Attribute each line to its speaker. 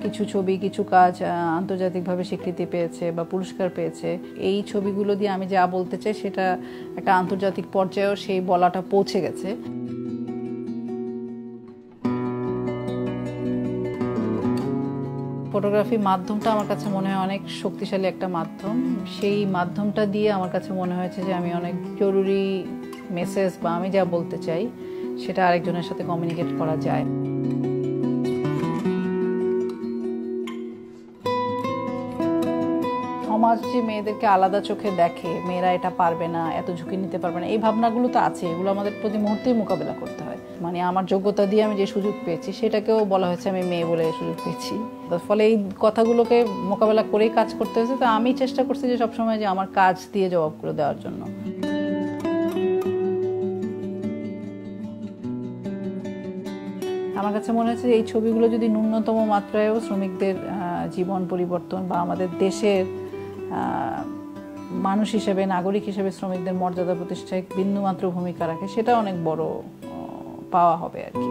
Speaker 1: কিছু ছবি কিছু কাজ আন্তর্জাতিকভাবে স্বীকৃতি পেয়েছে বা পুরস্কার পেয়েছে। এই ছবিগুলো দিয়ে আমি যা বলতে চাই সেটা একটা আন্তর্জাতিক পর্যায়েও সেই বলাটা পৌঁছে গেছে। ফটোগ্রাফি মাধ্যমটা আমার কাছে মনে হয় অনেক শক্তিশালী একটা মাধ্যম। সেই মাধ্যমটা দিয়ে আমার কাছে মনে হয়েছে যে আমি অনেক জরুরি মেসেজ বা আমি যা বলতে চাই সেটা আরেকজনের সাথে কমিউনিকেট করা যায়। সমাজ যে মেয়েদেরকে আলাদা চোখে দেখে, মেয়েরা এটা পারবে না, এত ঝুঁকি নিতে পারবে না, এই ভাবনাগুলো তো আছে। এগুলো আমাদের প্রতি মুহূর্তেই মোকাবেলা করতে হয়। মানে আমার যোগ্যতা দিয়ে আমি যে সুযোগ পেয়েছি সেটাকেও বলা হয়েছে আমি মেয়ে বলে সুযোগ পেয়েছি। ফলে এই কথাগুলোকে মোকাবেলা করেই কাজ করতে হয়েছে। তো আমি চেষ্টা করছি যে সবসময় যে আমার কাজ দিয়ে জবাব করে দেওয়ার জন্য। আমার কাছে মনে হচ্ছে এই ছবিগুলো যদি ন্যূনতম মাত্রায়ও শ্রমিকদের জীবন পরিবর্তন বা আমাদের দেশের মানুষ হিসেবে, নাগরিক হিসেবে শ্রমিকদের মর্যাদা প্রতিষ্ঠায় বিন্দুমাত্র ভূমিকা রাখে, সেটা অনেক বড় পাওয়া হবে আর কি।